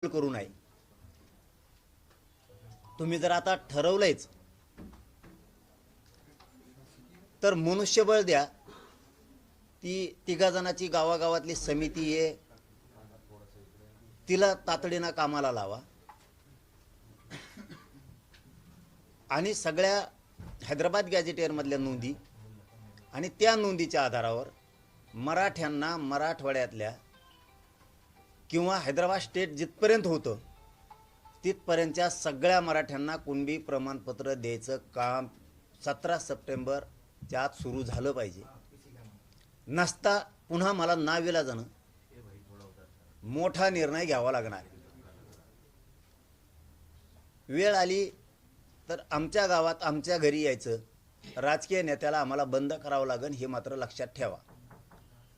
करू नये। तुम्ही जर आता ठरवलंयच तर मनुष्यबळ द्या, ती तिघा जणांची गावागावातली समिती आहे, तिला तातडीनं कामाला लावा आणि सगळ्या हैदराबाद गॅजेटियर मधल्या नोंदी आणि त्या नोंदीच्या आधारावर मराठ्यांना मराठवाड्यातल्या किंवा हैदराबाद स्टेट जिथपर्यंत होतं तिथपर्यंतच्या सगळ्या मराठ्यांना कुणबी प्रमाणपत्र द्यायचं काम 17 सप्टेंबरच्या आत सुरू झालं पाहिजे। नसता पुन्हा मला नाविलाजानं मोठा निर्णय घ्यावा लागणार। वेळ आली तर आमच्या गावात आमच्या घरी यायचं, राजकीय नेत्याला आम्हाला बंद करावं लागेल हे मात्र लक्षात ठेवा।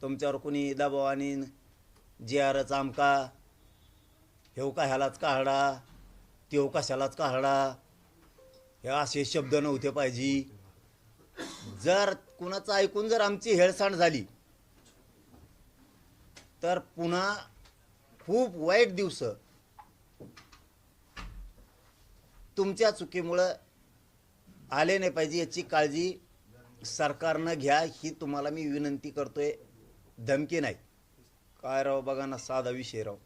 तुमच्यावर कोणी दबावाने जे आरच आमका हेव का ह्यालाच काढा तेव कशालाच काढा हे असे शब्द नव्हते पाहिजे। जर कुणाचं ऐकून जर आमची हेळसांड झाली तर पुन्हा खूप वाईट दिवस तुमच्या चुकीमुळे आले नाही पाहिजे याची काळजी सरकारनं घ्या, ही तुम्हाला मी विनंती करतोय, धमकी नाही। काय राव बघा ना, साधा विषय राव,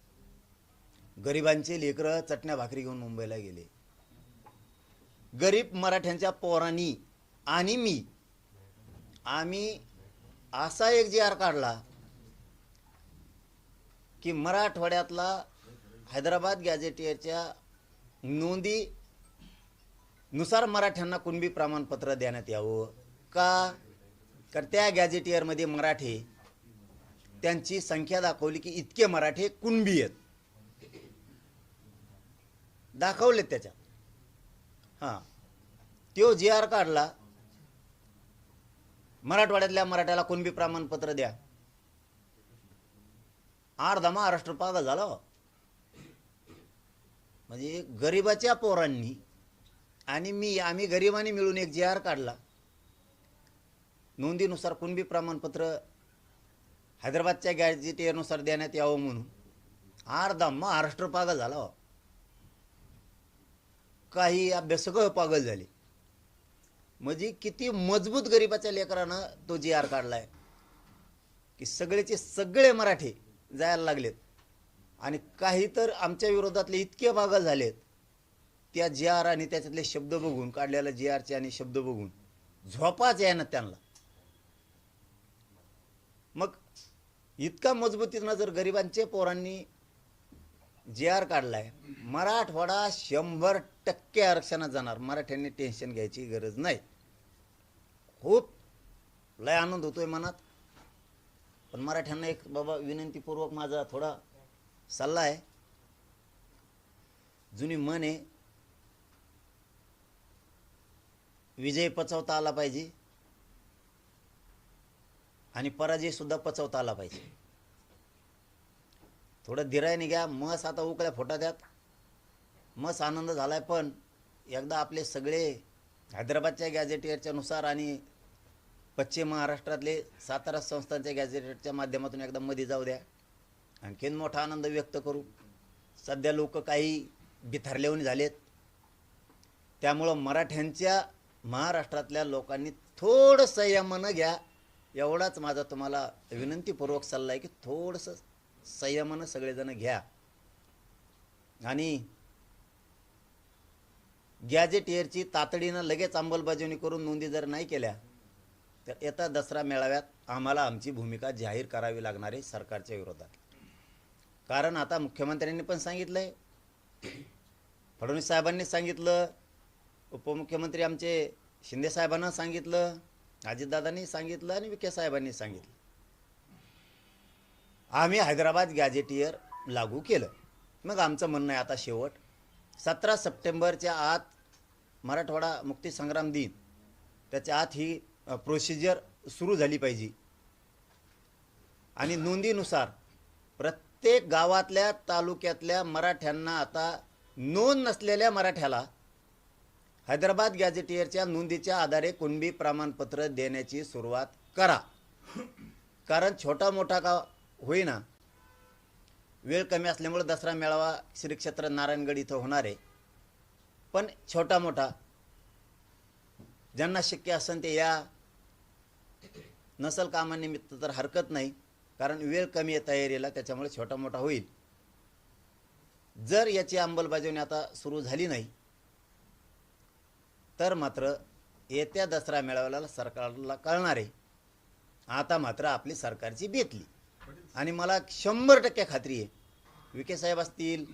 गरिबांचे लेकरं चटण्या भाकरी घेऊन मुंबईला गेले। गरीब मराठ्यांच्या पोरांनी आणि मी आम्ही असा एक जी आर काढला की मराठवाड्यातला हैदराबाद गॅजेटियरच्या नोंदी नुसार मराठ्यांना कुणबी प्रमाणपत्र देण्यात यावं का, तर त्या गॅजेटियरमध्ये मराठे त्यांची संख्या दाखवली की इतके मराठे कुणबी आहेत, दाखवलेत त्याच्यात। हां, तो जी आर काढला, मराठवाड्यातल्या मराठ्याला कुणबी प्रमाणपत्र द्या, अर्धा महाराष्ट्र पागल झाला। म्हणजे गरिबाच्या पोरांनी आणि आम्ही गरिबांनी मिळून एक जी आर काढला, नोंदीनुसार कुणबी प्रमाणपत्र हैदराबादच्या गॅजेटियरनुसार देण्यात यावं म्हणून अर्धा महाराष्ट्र पागल झाला। काही अभ्यासक पागल झाले। म्हणजे किती मजबूत गरिबाच्या लेकरानं तो जी आर काढलाय की सगळेचे सगळे मराठे जायला लागलेत आणि काही तर आमच्या विरोधातले इतके पागल झालेत, त्या जी आर आणि त्याच्यातले शब्द बघून, काढलेला जी आरचे आणि शब्द बघून झोपाच यायना त्यांना। मग इतका मजबूतीनं जर गरिबांचे पोरांनी जी आर काढलाय, मराठवाडा 100% आरक्षणात जाणार, मराठ्यांनी टेन्शन घ्यायची गरज नाही। खूप लय आनंद होतोय मनात, पण मराठ्यांना एक बाबा विनंतीपूर्वक माझा थोडा सल्ला आहे। जुनी म्हण आहे, विजय पचवता आला पाहिजे आणि पराजय सुद्धा पचवता आला पाहिजे। थोडं धीराने घ्या, मस आता उकळ्या फुटात्यात, मस आनंद झालाय, पण एकदा आपले सगळे हैदराबादच्या गॅजेटियरच्या नुसार आणि पश्चिम महाराष्ट्रातले सातारा संस्थांच्या गॅजेटियरच्या माध्यमातून एकदा मध्ये जाऊ द्या, आणखीन मोठा आनंद व्यक्त करू। सध्या लोक काही बिथरलेवून झालेत, त्यामुळं मराठ्यांच्या महाराष्ट्रातल्या लोकांनी थोडं संयमानं घ्या, एवढाच माझा तुम्हाला विनंतीपूर्वक सल्ला आहे की थोडंसं संयमानं सगळेजण घ्या। आणि गॅजेटियरची तातडीनं लगेच अंमलबजावणी करून नोंदी जर नाही केल्या तर येत्या दसरा मेळाव्यात आम्हाला आमची भूमिका जाहीर करावी लागणार आहे सरकारच्या विरोधात। कारण आता मुख्यमंत्र्यांनी पण सांगितलंय, फडणवीस साहेबांनी सांगितलं, उपमुख्यमंत्री आमचे शिंदे साहेबांना सांगितलं, अजितदादांनी सांगितलं आणि विखे साहेबांनी सांगितलं, आम्ही हैदराबाद गॅजेटियर लागू केलं। मग आमचं म्हणणं आहे आता शेवट 17 सप्टेंबरच्या आत मराठवाडा मुक्ती संग्राम दिन, त्याच्या आत ही प्रोसिजर सुरू झाली पाहिजे आणि नोंदीनुसार प्रत्येक गावातल्या तालुक्यातल्या मराठ्यांना, आता नोंद नसलेल्या मराठ्याला हैदराबाद गॅजेटियरच्या नोंदीच्या आधारे कुणबी प्रमाणपत्र देण्याची सुरुवात करा। कारण छोटा मोठा का होईना, वेळ कमी असल्यामुळे दसरा मेळावा श्री क्षेत्र नारायणगड इथं होणार आहे. पण छोटा मोठा ज्यांना शक्य असेल ते या, नसल कामानिमित्त तर हरकत नाही, कारण वेळ कमी आहे तयारीला, त्याच्यामुळे छोटा मोठा होईल. जर याची अंमलबजावणी आता सुरू झाली नाही तर मात्र येत्या दसरा मेळाव्याला सरकारला कळणार आहे आता मात्र आपली सरकारची बेतली. आणि मला 100% खात्री आहे, विखे साहेब असतील,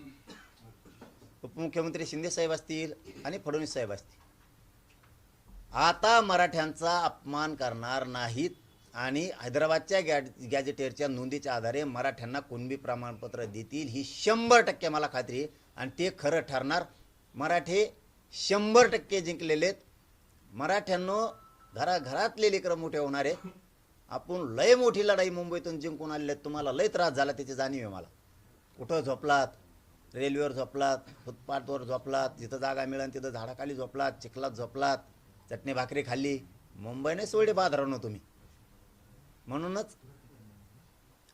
उपमुख्यमंत्री शिंदे साहेब असतील आणि फडणवीस साहेब असतील, आता मराठ्यांचा अपमान करणार नाहीत आणि हैदराबादच्या गॅजेटेअरच्या नोंदीच्या आधारे मराठ्यांना कुणबी प्रमाणपत्र देतील, ही 100% मला खात्री आहे. आणि ते खरं ठरणार. मराठे 100% जिंकलेले आहेत. मराठ्यांनो, घराघरातले लेकरं मोठे होणार आहेत. आपण लय मोठी लढाई मुंबईतून जिंकून आलेले आहेत. तुम्हाला लय त्रास झाला त्याची जाणीव आहे मला. कुठं झोपलात, रेल्वेवर झोपलात, फुटपाथवर झोपलात, जिथं जागा मिळेल तिथं झाडाखाली झोपलात, चिखलात झोपलात, चटणी भाकरी खाल्ली. मुंबईने सोडे बाजारानं तुम्ही. म्हणूनच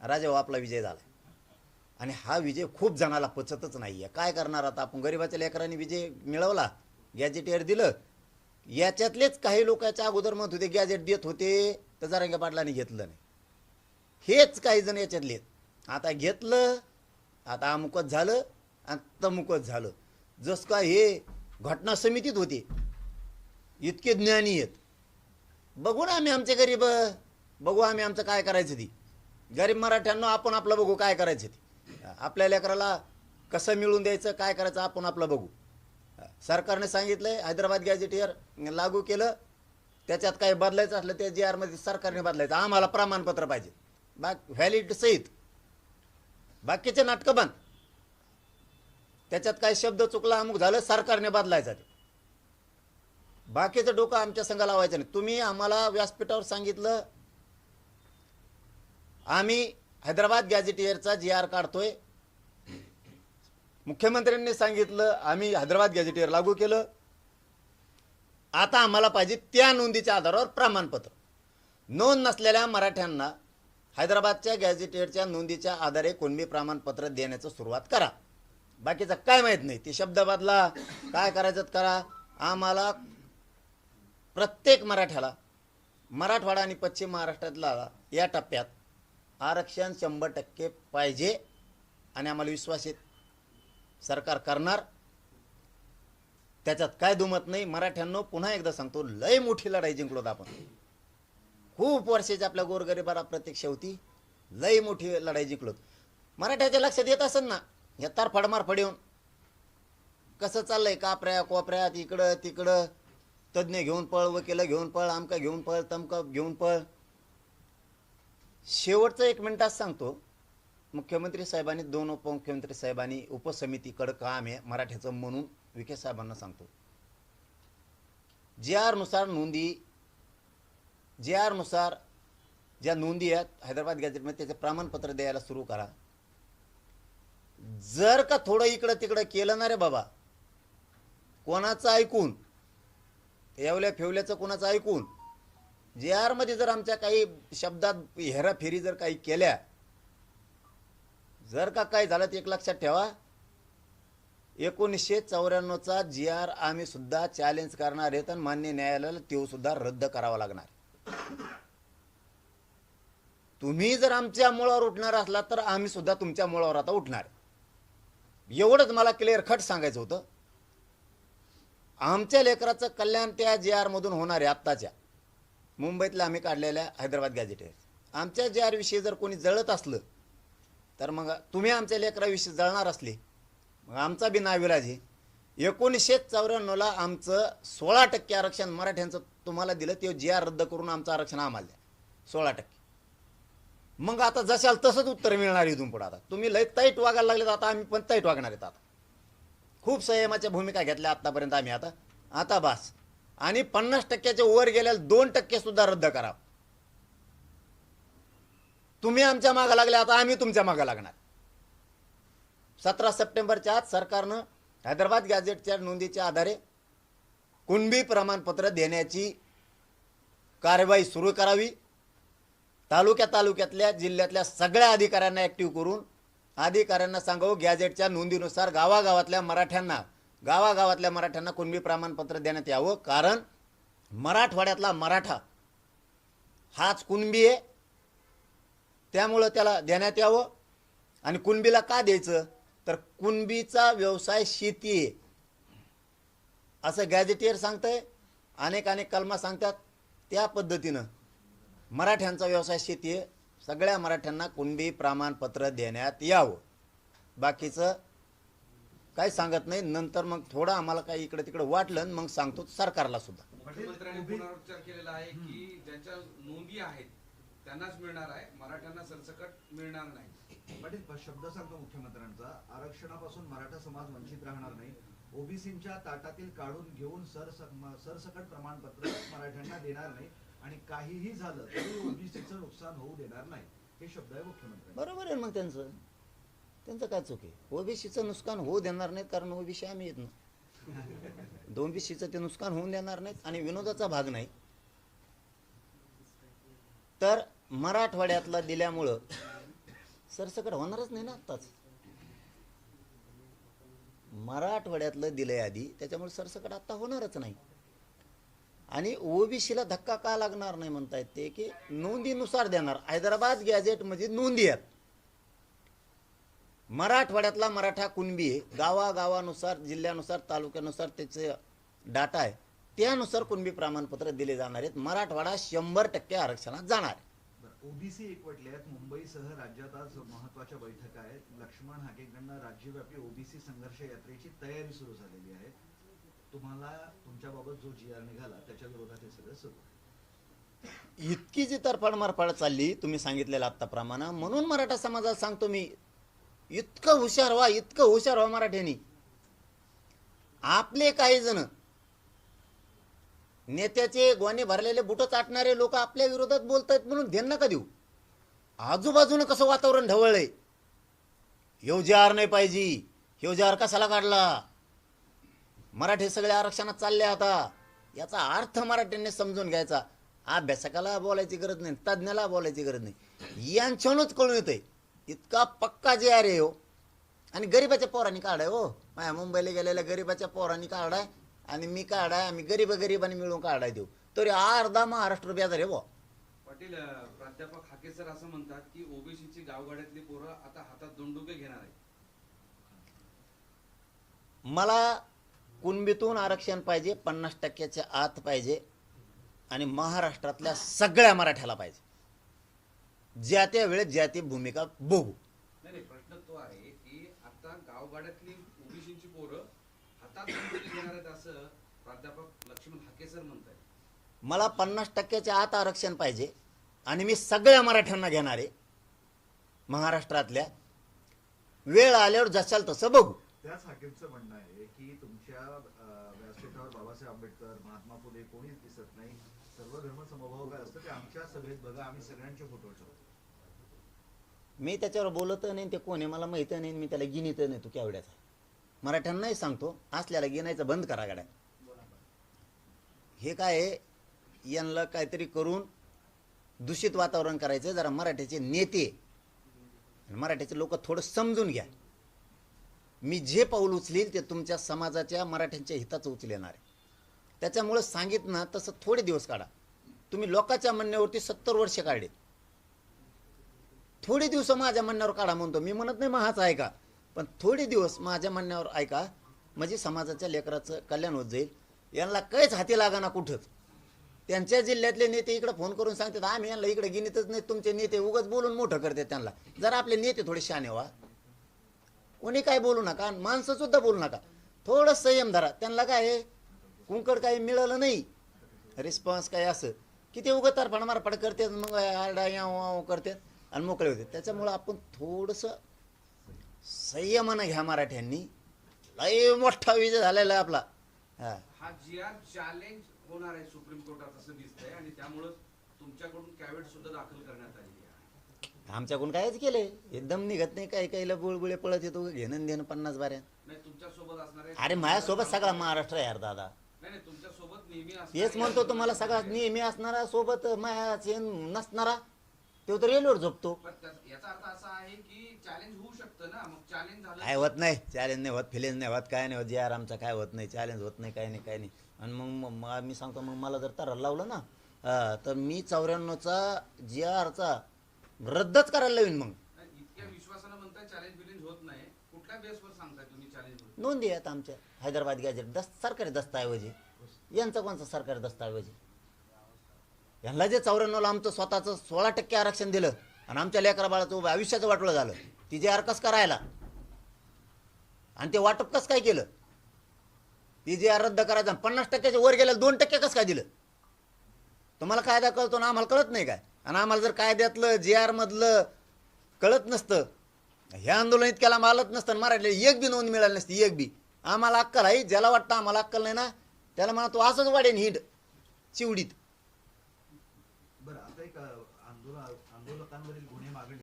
राजा आपला विजय झाला. आणि हा विजय खूप जणाला पचतच नाही आहे. काय करणार आता आपण? गरीबाच्या लेकरांनी विजय मिळवला, गॅजेटेअर दिलं. याच्यातलेच काही लोकांच्या अगोदर म्हणत होते गॅजेट देत होते तर जरांगे पाटलांनी घेतलं नाही. हेच काही जण याच्यातले आता घेतलं, आता अमुकच झालं आणि तमुकच झालं. जसं का हे घटना समितीत होते, इतके ज्ञानी आहेत. बघू ना आम्ही आमचे गरीब, बघू आम्ही आमचं काय करायचं ती. गरीब मराठ्यांना आपण आपलं बघू काय करायचं ती. आपल्या लेकराला कसं मिळून द्यायचं, काय करायचं आपण आपलं बघू. सरकारने सांगितलंय हैदराबाद गॅजेटियर लागू केलं, त्याच्यात काही बदलायचं असलं ते जी आरमध्ये सरकारने बदलायचं. आम्हाला प्रमाणपत्र पाहिजे व्हॅलिड सहित. बाकीचे नाटकं बंद. त्याच्यात काही शब्द चुकला अमुक झालं सरकारने बदलायचं ते. बाकीचं डोकं आमच्या संघ लावायचं नाही. तुम्ही आम्हाला व्यासपीठावर सांगितलं आम्ही हैदराबाद गॅजेटियरचा GR काढतोय. मुख्यमंत्र्यांनी सांगितलं आम्ही हैदराबाद गॅजेटियर लागू केलं. आता आम्हाला पाहिजे त्या नोंदीच्या आधारावर प्रमाणपत्र. नोंद नसलेल्या मराठ्यांना हैदराबादच्या गॅजेटियरच्या नोंदीच्या आधारे कुणबी प्रमाणपत्र देण्याचं सुरुवात करा. बाकीचं काय माहीत नाही. ते शब्द बदला, काय करायचं करा. आम्हाला प्रत्येक मराठ्याला, मराठवाडा आणि पश्चिम महाराष्ट्रातला या टप्प्यात आरक्षण 100% पाहिजे. आणि आम्हाला विश्वास आहे सरकार करणार, त्याच्यात काय दुमत नाही. मराठ्यांनो, पुन्हा एकदा सांगतो, लय मोठी लढाई जिंकलोत आपण. खूप वर्षाची आपल्या गोरगरिबाला प्रतीक्षा होती. लय मोठी लढाई जिंकलोत. मराठ्याच्या लक्षात येत असेल ना हे तारफाडमारफड येऊन कसं चाललंय कापऱ्या कोपऱ्यात, इकडं तिकडं, तज्ज्ञ घेऊन पळ, वकील घेऊन पळ, आमका घेऊन पळ, तमका घेऊन पळ. शेवटचं 1 मिनिटात सांगतो, मुख्यमंत्री साहेबांनी, 2 उपमुख्यमंत्री साहेबांनी उपसमितीकडं काम आहे मराठ्याचं म्हणून विखे साहेबांना सांगतो, GR नुसार नोंदी, GR नुसार ज्या नोंदी आहेत हैदराबाद गॅजेटमध्ये त्याचे प्रमाणपत्र द्यायला सुरू करा. जर का थोडं इकडं तिकडं केलं ना रे बाबा, कोणाचं ऐकून, एवल्या फेवल्याचं कोणाचं ऐकून, GR मध्ये जर आमच्या काही शब्दात हेराफेरी जर काही केल्या, जर का काय झालं तर एक लक्षात ठेवा, 1994चा GR आम्ही सुद्धा चॅलेंज करणार आहेत आणि मान्य न्यायालयाला तो सुद्धा रद्द करावा लागणार. तुम्ही जर आमच्या मुळावर उठणार असला तर आम्ही सुद्धा तुमच्या मुळावर आता उठणार. एवढंच मला क्लिअर कट सांगायचं होतं. आमच्या लेकराचं कल्याण त्या GR मधून होणार आहे. आत्ताच्या मुंबईतल्या आम्ही काढलेल्या हैदराबाद गॅजेटेअर, आमच्या GR विषयी जर कोणी जळत असलं तर मग तुम्ही आमच्या लेकराविषयी जळणार असले मग आमचा बी नाविलाज आहे. 1994ला आमचं 16% आरक्षण मराठ्यांचं तुम्हाला दिलं, ते GR रद्द करून आमचं आरक्षण आम्हाला द्या 16%. मग आता जशाल तसंच उत्तर मिळणार इथून पुढे. आता तुम्ही लय तैट वागायला लागले, आता आम्ही पण तैट वागणार आहेत. आता खूप संयमाच्या भूमिका घेतल्या आतापर्यंत आम्ही. आता बस. आणि 50%च्या वर गेल्याला 2% सुद्धा रद्द करा. तुम्ही आमच्या मागे लागले, आता आम्ही तुमच्या मागे लागणार. 17 सप्टेंबरच्या आत सरकारनं हैदराबाद गॅजेटच्या नोंदीच्या आधारे कुणबी प्रमाणपत्र देण्याची कार्यवाही सुरू करावी. तालुक्यातल्या जिल्ह्यातल्या सगळ्या अधिकाऱ्यांना ॲक्टिव्ह करून अधिकाऱ्यांना सांगावं गॅजेटच्या नोंदीनुसार गावागावातल्या मराठ्यांना कुणबी प्रमाणपत्र देण्यात यावं, कारण मराठवाड्यातला मराठा हाच कुणबी आहे, त्यामुळं त्याला देण्यात यावं. आणि कुणबीला का द्यायचं, तर कुणबीचा व्यवसाय शेती आहे असं गॅजेटियर सांगतंय. अनेक कलमा सांगतात. त्या पद्धतीनं मराठ्यांचा व्यवसाय शेती आहे, सगळ्या मराठ्यांना कुणबी प्रमाणपत्र देण्यात यावं. बाकीचं काही सांगत नाही. नंतर मग थोडं आम्हाला काही इकडे तिकडे वाटलं मग सांगतो सरकारला सुद्धा. मुख्यमंत्र्यांनी पुनरुच्चार केलेला आहे की ज्यांच्या नोंदी आहेत त्यांनाच मिळणार आहे, मराठ्यांना सरसकट मिळणार नाही. पाटील शब्द सांगतो मुख्यमंत्र्यांचा, आरक्षणापासून मराठा समाज वंचित राहणार नाही. ओबीसींच्या ताटातील काढून घेऊन सरसकट प्रमाणपत्र मराठ्यांना देणार नाही आणि काहीही झालं तरी ओबीसीचं नुकसान होऊ देणार नाही, हे शब्द आहे मुख्यमंत्री. बरोबर आहे. मग त्यांचं काय चूक आहे? ओबीसीचं नुकसान होऊ देणार नाहीत, कारण ओबीसी आम्ही येत ना. ओबीसीचं ते नुकसान होऊन देणार नाहीत. आणि विनोदाचा भाग नाही तर मराठवाड्यातला दिल्यामुळं सरसकट होणारच नाही ना. आत्ताच मराठवाड्यातलं दिलंय आधी, त्याच्यामुळे सरसकट आत्ता होणारच नाही. आणि ओबीसीला धक्का का लागणार नाही म्हणतायत ते, की नोंदीनुसार देणार. हैदराबाद गॅजेट म्हणजे नोंदी आहेत. मराठवाड्यातला मराठा कुणबी आहे, गावागावानुसार, जिल्ह्यानुसार, तालुक्यानुसार त्याचे डाटा आहे, त्यानुसार कुणबी प्रमाणपत्र दिले जाणार आहेत. मराठवाडा 100% आरक्षणात जाणार. ओबीसी एकवटले आहेत. मुंबईसह राज्यात आज महत्वाच्या बैठका आहेत. लक्ष्मण हाकेंकडनं राज्यव्यापी ओबीसी संघर्ष यात्रेची तयारी सुरू झालेली आहे. तुम्हाला तुमच्याबाबत जो जी आर निघाला त्याच्या विरोधात हे सगळं सुरू आहे. इतकी जी तरफड चालली तुम्ही सांगितलेलं आत्ताप्रमाणे, म्हणून मराठा समाजाला सांगतो मी, इतकं हुशार व्हा मराठ्यांनी. आपले काही जण नेत्याचे गोणे भरलेले बुट चाटणारे लोक आपल्या विरोधात बोलतायत म्हणून ध्यान नका देऊ. आजूबाजूनं कसं वातावरण ढवळलंय. ह्यो जार नाही पाहिजे, ह्यो जार कशाला काढला, मराठी सगळे आरक्षणात चालले आता, याचा अर्थ मराठ्यांनी समजून घ्यायचा. अभ्यासकाला बोलायची गरज नाही, तज्ज्ञाला बोलायची गरज नाही, यांच्यानंच कळून येतंय. इतका पक्का जे आहे हो. आणि गरीबाच्या पोरांनी काढाय हो, माझ्या मुंबईला गेलेल्या गरीबाच्या पोरांनी काढाय आणि मी काढाय, आम्ही गरीबांनी मिळून काढाय देऊ, तरी अर्धा महाराष्ट्र बेजार आहे. पाटील, प्राध्यापक हाके सर असं म्हणतात की ओबीसीची गावगाड्यातली पोरं आता हातात दंडुके घेणार आहेत. मला कुणबीतून आरक्षण पाहिजे, 50%च्या आत पाहिजे आणि महाराष्ट्रातल्या सगळ्या मराठ्याला पाहिजे. ज्या त्या वेळेत ज्या ती भूमिका बघू. नाही, प्रश्न तो आहे की आता गावगाड्यातली ओबीसीची पोरं हातात दंडुके घेणार आहेत असं प्राध्यापक लक्ष्मण हाके सर म्हणतात. मला 50%च्या आत आरक्षण पाहिजे आणि मी सगळ्या मराठ्यांना घेणार आहे महाराष्ट्रातल्या. वेळ आल्यावर जशाल तसं बघू. त्याच हाकेमचं म्हणणं आहे की तुमच्या व्यासपीठावर बाबासाहेब आंबेडकर, महात्मा फुले कोणीच दिसत नाही, सर्व धर्म समभाव काय असतं ते आमच्या सभेत बघा, आम्ही सगळ्यांचे फोटो ठेवतो. मी त्याच्यावर बोलत नाही, ते कोण आहे मला माहिती नाही, मी त्याला गिनीत नाही. तू केवढ्याचा मराठ्यांनाही सांगतो, असल्याला गिनायचं बंद करा गाड्या. हे काय आहे, यांना काहीतरी करून दूषित वातावरण करायचं. जरा मराठ्याचे नेते मराठ्याचे लोक थोडं समजून घ्या. मी जे पाऊल उचलील ते तुमच्या समाजाच्या मराठ्यांच्या हिताचं उचलेणार आहे. त्याच्यामुळं सांगितलं ना तसं थोडे दिवस काढा. तुम्ही लोकांच्या म्हणण्यावरती 70 वर्ष काढले, थोडे दिवस माझ्या म्हणण्यावर काढा म्हणतो मी. म्हणत नाही महाच ऐका, पण थोडे दिवस माझ्या म्हणण्यावर ऐका, म्हणजे समाजाच्या लेकराचं कल्याण होत जाईल. यांना काहीच हाती लागा ना कुठंच. त्यांच्या जिल्ह्यातले नेते इकडे फोन करून सांगतात आम्ही यांना इकडे गिनीतच नाही, तुमचे नेते उगाच बोलून मोठं करतात. त्यांना जरा आपले नेते थोडे शहाणे व्हा. कोणी काय बोलू नका, माणसं सुद्धा बोलू नका, थोडं संयम धरा. त्यांना काय कुंकड काही मिळालं नाही, रिस्पॉन्स काय असं की ते उगाच तरफड मारफड करतात, मग आरडा याव करतात आणि मोकळे होते. त्याच्यामुळं आपण थोडंसं संयमानं घ्या. मराठ्यांनी लय मोठा विजय झालेला आहे आपला. हा जीआर चॅलेंज होणार आहे सुप्रीम कोर्टात असं दिसतंय आणि त्यामुळे तुमच्याकडून कॅवेट सुद्धा दाखल करण्यात आलेली आहे. आमच्याकडून कायच केलंय, एकदम निघत नाही. काही काहीला बुळबुळे पळत येतो, घेणं देणं 50 बाऱ्या. नाही, तुमच्या सोबत असणार आहे. अरे माझ्यासोबत सगळा महाराष्ट्र आहे यार दादा. नाही, तुमच्या सोबत नेहमी असणार हेच म्हणतो तुम्हाला, सगळा नेहमी असणारा सोबत मायाचे नसणारा तो तर रेल्वेवर झोपतो. पण याचा अर्थ असा आहे की चॅलेंज होऊ शकतं ना, मग चॅलेंज झालं काय होत नाही, चॅलेंज नाही होत, फिलेंज नाही होत, काय नाही होत, जे आर आमचा काय होत नाही, चॅलेंज होत नाही, काय नाही काय नाही. आणि मग मी सांगतो, मग मला जर तर लावलं ना तर मी 94चा जी आरचा रद्दच करायला लावीन. मग इतक्या विश्वासानं म्हणताय चॅलेंज बिलेंज होत नाही, कुठल्या बेसवर सांगताय तुम्ही चॅलेंज होत? नोंदी आहेत आमच्या हैदराबाद गॅजेट, सरकारी दस्तऐवजी. यांचा कोणचा सरकारी दस्तऐवजी? यांना जे 94ला आमचं स्वतःचं 16% आरक्षण दिलं आणि आमच्या लेकरा बाळाचं आयुष्याचं वाटलं झालं, ती जे आर कसं करायला आणि ते वाटप कसं काय केलं, ती जे आर रद्द करायचं 50%च्या वर गेलं 2% कसं काय दिलं? तुम्हाला कायदा कळतो ना, आम्हाला कळत नाही काय? आणि आम्हाला जर कायद्यातलं जे आर मधलं कळत नसतं, हे आंदोलन इतक्याला मालत नसतं, मराठीला एक बी नोंद मिळाली नसती, एक बी. आम्हाला अक्कल आहे, ज्याला वाटतं आम्हाला अक्कल नाही ना त्याला म्हणा तो असंच वाढेन हिंड चिवडीत.